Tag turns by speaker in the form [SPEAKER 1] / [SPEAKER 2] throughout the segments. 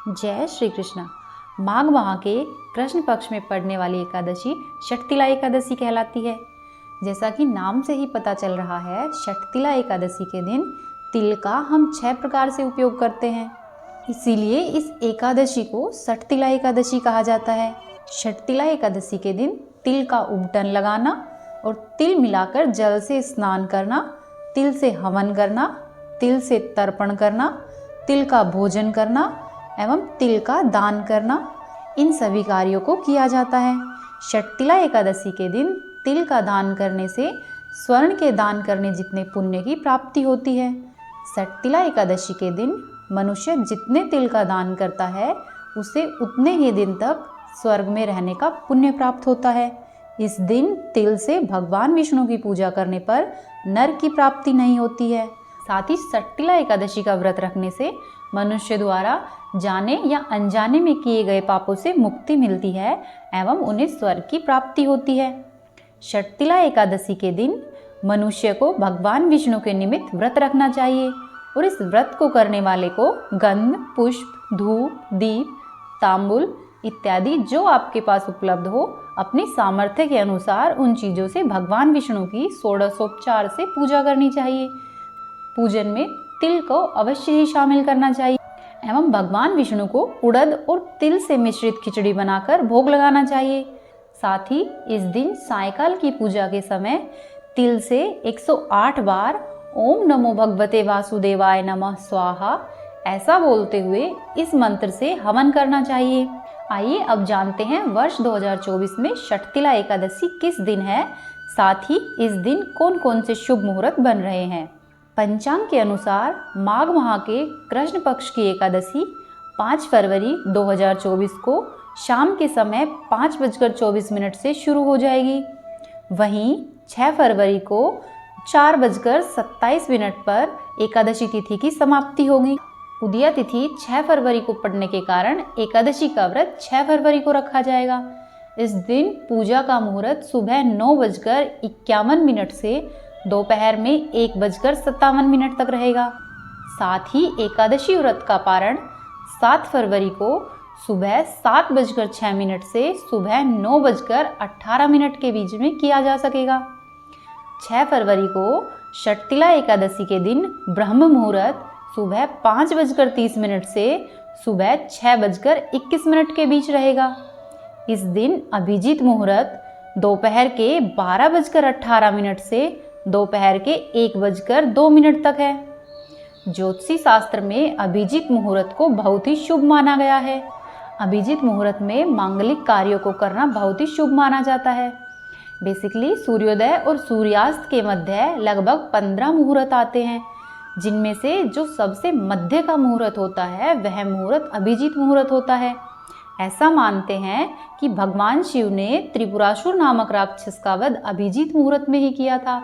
[SPEAKER 1] जय श्री कृष्ण। माघ माह के कृष्ण पक्ष में पड़ने वाली एकादशी षटतिला एकादशी कहलाती है। जैसा कि नाम से ही पता चल रहा है, षटतिला एकादशी के दिन तिल का हम 6 प्रकार से उपयोग करते हैं, इसीलिए इस एकादशी को षटतिला एकादशी कहा जाता है। षटतिला एकादशी के दिन तिल का उबटन लगाना और तिल मिलाकर जल से स्नान करना, तिल से हवन करना, तिल से तर्पण करना, तिल का भोजन करना एवं तिल का दान करना, इन सभी कार्यों को किया जाता है। षटतिला एकादशी के दिन तिल का दान करने से स्वर्ण के दान करने जितने पुण्य की प्राप्ति होती है। षटतिला एकादशी के दिन मनुष्य जितने तिल का दान करता है, उसे उतने ही दिन तक स्वर्ग में रहने का पुण्य प्राप्त होता है। इस दिन तिल से भगवान विष्णु की पूजा करने पर नरक की प्राप्ति नहीं होती है। साथ ही षटतिला एकादशी का व्रत रखने से मनुष्य द्वारा जाने या अनजाने में किए गए पापों से मुक्ति मिलती है एवं उन्हें स्वर्ग की प्राप्ति होती है। षटतिला एकादशी के दिन मनुष्य को भगवान विष्णु के निमित्त व्रत रखना चाहिए और इस व्रत को करने वाले को गंध, पुष्प, धूप, दीप, तांबुल इत्यादि जो आपके पास उपलब्ध हो, अपनी सामर्थ्य के अनुसार उन चीज़ों से भगवान विष्णु की षोडशोपचार से पूजा करनी चाहिए। पूजन में तिल को अवश्य ही शामिल करना चाहिए एवं भगवान विष्णु को उड़द और तिल से मिश्रित खिचड़ी बनाकर भोग लगाना चाहिए। साथ ही इस दिन सायंकाल की पूजा के समय तिल से 108 बार ओम नमो भगवते वासुदेवाय नमः स्वाहा ऐसा बोलते हुए इस मंत्र से हवन करना चाहिए। आइए अब जानते हैं वर्ष 2024 में षटतिला एकादशी किस दिन है, साथ ही इस दिन कौन कौन से शुभ मुहूर्त बन रहे हैं। पंचांग के अनुसार माघ माह के कृष्ण पक्ष की एकादशी 5 फरवरी 2024 को शाम के समय 5:24 से शुरू हो जाएगी। वहीं 6 फरवरी को 4:27 पर एकादशी तिथि की समाप्ति होगी। उदया तिथि 6 फरवरी को पड़ने के कारण एकादशी का व्रत 6 फरवरी को रखा जाएगा। इस दिन पूजा का मुहूर्त सुबह 9:51 से दोपहर में 1:57 तक रहेगा। साथ ही एकादशी व्रत का पारण 7 फरवरी को सुबह 7:06 से सुबह 9:18 के बीच में किया जा सकेगा। 6 फरवरी को षटतिला एकादशी के दिन ब्रह्म मुहूर्त सुबह 5:30 से सुबह 6:21 के बीच रहेगा। इस दिन अभिजीत मुहूर्त दोपहर के 12:18 से दोपहर के 1:02 तक है। ज्योतिषी शास्त्र में अभिजीत मुहूर्त को बहुत ही शुभ माना गया है। अभिजीत मुहूर्त में मांगलिक कार्यों को करना बहुत ही शुभ माना जाता है। बेसिकली सूर्योदय और सूर्यास्त के मध्य लगभग 15 मुहूर्त आते हैं, जिनमें से जो सबसे मध्य का मुहूर्त होता है वह मुहूर्त अभिजीत मुहूर्त होता है। ऐसा मानते हैं कि भगवान शिव ने त्रिपुरासुर नामक राक्षस का वध अभिजीत मुहूर्त में ही किया था।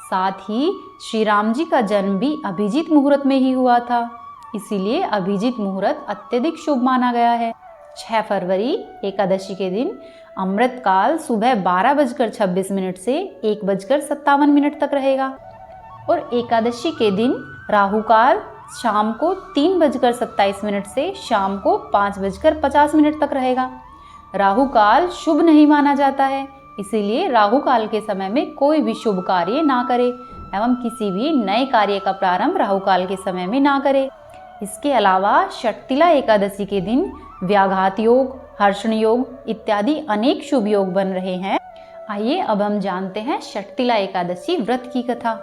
[SPEAKER 1] साथ ही श्री राम जी का जन्म भी अभिजीत मुहूर्त में ही हुआ था, इसीलिए अभिजीत मुहूर्त अत्यधिक शुभ माना गया है। 6 फरवरी एकादशी के दिन अमृत काल सुबह 12:26 से 1:57 तक रहेगा और एकादशी के दिन राहु काल शाम को 3:27 से शाम को 5:50 तक रहेगा। राहु काल शुभ नहीं माना जाता है, इसीलिए राहु काल के समय में कोई भी शुभ कार्य ना करे एवं किसी भी नए कार्य का प्रारंभ राहु काल के समय में ना करे। इसके अलावा षटतिला एकादशी के दिन व्याघात योग, हर्षण योग इत्यादि अनेक शुभ योग बन रहे हैं। आइए अब हम जानते हैं षटतिला एकादशी व्रत की कथा।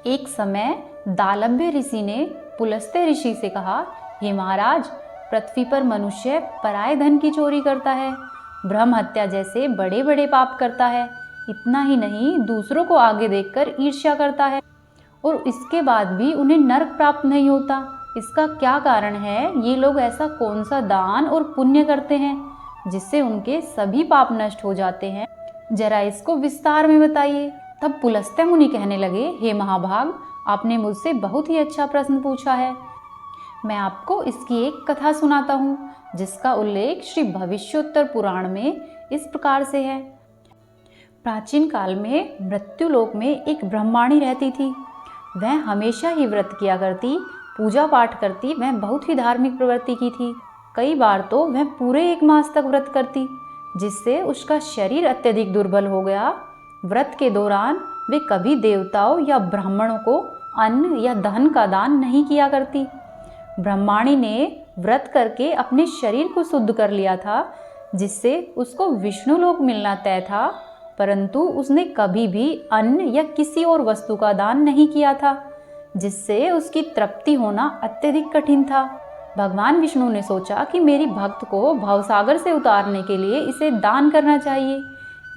[SPEAKER 1] एक समय दालभ्य ऋषि ने पुलस्त्य ऋषि से कहा, हे महाराज, पृथ्वी पर मनुष्य पराये धन की चोरी करता है, ब्रह्म हत्या जैसे बड़े बड़े पाप करता है। इतना ही नहीं, दूसरों को आगे देखकर ईर्ष्या करता है और इसके बाद भी उन्हें नरक प्राप्त नहीं होता। इसका क्या कारण है? ये लोग ऐसा कौन सा दान और पुण्य करते हैं जिससे उनके सभी पाप नष्ट हो जाते हैं? जरा इसको विस्तार में बताइए। तब पुलस्त्य मुनि कहने लगे, हे महाभाग, आपने मुझसे बहुत ही अच्छा प्रश्न पूछा है। मैं आपको इसकी एक कथा सुनाता हूँ, जिसका उल्लेख श्री भविष्योत्तर पुराण में इस प्रकार से है। प्राचीन काल में मृत्युलोक में एक ब्रह्माणी रहती थी। वह हमेशा ही व्रत किया करती, पूजा पाठ करती, वह बहुत ही धार्मिक प्रवृत्ति की थी। कई बार तो वह पूरे 1 मास तक व्रत करती, जिससे उसका शरीर अत्यधिक दुर्बल हो गया। व्रत के दौरान वे कभी देवताओं या ब्राह्मणों को अन्न या धन का दान नहीं किया करती। ब्रह्माणी ने व्रत करके अपने शरीर को शुद्ध कर लिया था, जिससे उसको विष्णु लोक मिलना तय था, परंतु उसने कभी भी अन्न या किसी और वस्तु का दान नहीं किया था, जिससे उसकी तृप्ति होना अत्यधिक कठिन था। भगवान विष्णु ने सोचा कि मेरी भक्त को भवसागर से उतारने के लिए इसे दान करना चाहिए।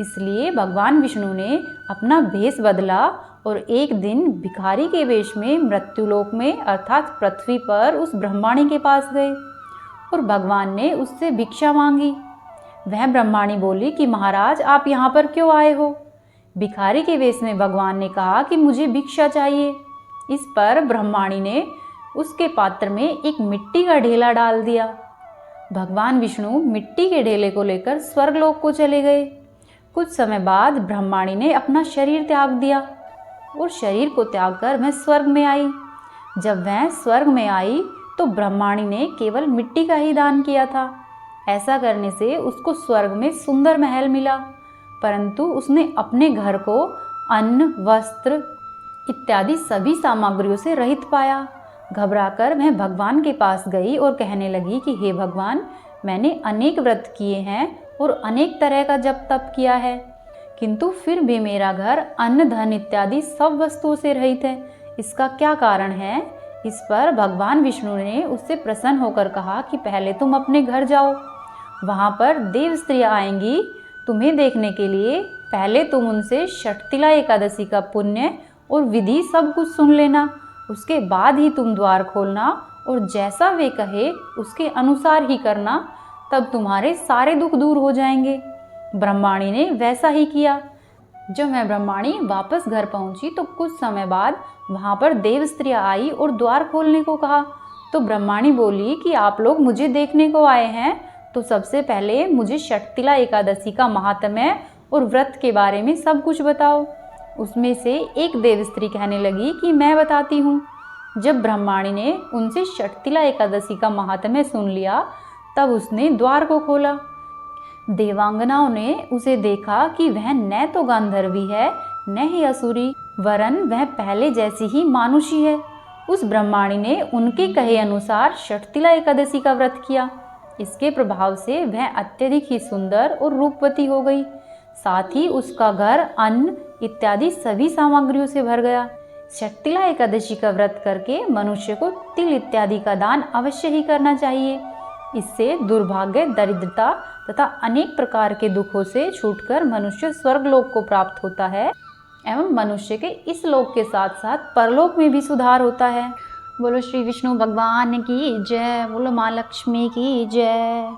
[SPEAKER 1] इसलिए भगवान विष्णु ने अपना भेष बदला और एक दिन भिखारी के वेश में मृत्युलोक में अर्थात पृथ्वी पर उस ब्रह्माणी के पास गए और भगवान ने उससे भिक्षा मांगी। वह ब्रह्माणी बोली कि महाराज, आप यहाँ पर क्यों आए हो? भिखारी के वेश में भगवान ने कहा कि मुझे भिक्षा चाहिए। इस पर ब्रह्माणी ने उसके पात्र में एक मिट्टी का ढेला डाल दिया। भगवान विष्णु मिट्टी के ढेले को लेकर स्वर्गलोक को चले गए। कुछ समय बाद ब्रह्माणी ने अपना शरीर त्याग दिया और शरीर को त्याग कर वह स्वर्ग में आई। जब वह स्वर्ग में आई तो ब्रह्माणी ने केवल मिट्टी का ही दान किया था। ऐसा करने से उसको स्वर्ग में सुंदर महल मिला, परंतु उसने अपने घर को अन्न, वस्त्र इत्यादि सभी सामग्रियों से रहित पाया। घबराकर वह भगवान के पास गई और कहने लगी कि हे भगवान, मैंने अनेक व्रत किए हैं और अनेक तरह का जप तप किया है, किंतु फिर भी मेरा घर अन्न, धन इत्यादि सब वस्तुओं से रहित है। इसका क्या कारण है? इस पर भगवान विष्णु ने उससे प्रसन्न होकर कहा कि पहले तुम अपने घर जाओ, वहाँ पर देव स्त्रियाँ आएंगी तुम्हें देखने के लिए। पहले तुम उनसे षटतिला एकादशी का पुण्य और विधि सब कुछ सुन लेना, उसके बाद ही तुम द्वार खोलना और जैसा वे कहे उसके अनुसार ही करना, तब तुम्हारे सारे दुख दूर हो जाएंगे। ब्रह्माणी ने वैसा ही किया। जब वह ब्रह्माणी वापस घर पहुंची तो कुछ समय बाद वहाँ पर देव स्त्रियाँ आई और द्वार खोलने को कहा। तो ब्रह्माणी बोली कि आप लोग मुझे देखने को आए हैं, तो सबसे पहले मुझे षटतिला एकादशी का महात्म्य और व्रत के बारे में सब कुछ बताओ। उसमें से एक देव स्त्री कहने लगी कि मैं बताती हूँ। जब ब्रह्माणी ने उनसे षटतिला एकादशी का महात्म्य सुन लिया, तब उसने द्वार को खोला। देवांगनाओं ने उसे देखा कि वह न तो गांधर्वी है न ही असुरी, वरन वह पहले जैसी ही मानुषी है। उस ब्रह्माणी ने उनके कहे अनुसार षटतिला एकादशी का व्रत किया। इसके प्रभाव से वह अत्यधिक ही सुंदर और रूपवती हो गई। साथ ही उसका घर अन्न इत्यादि सभी सामग्रियों से भर गया। षटतिला एकादशी का व्रत करके मनुष्य को तिल इत्यादि का दान अवश्य ही करना चाहिए। इससे दुर्भाग्य, दरिद्रता तथा अनेक प्रकार के दुखों से छूटकर मनुष्य स्वर्गलोक को प्राप्त होता है एवं मनुष्य के इस लोक के साथ साथ परलोक में भी सुधार होता है। बोलो श्री विष्णु भगवान की जय, बोलो माँ लक्ष्मी की जय।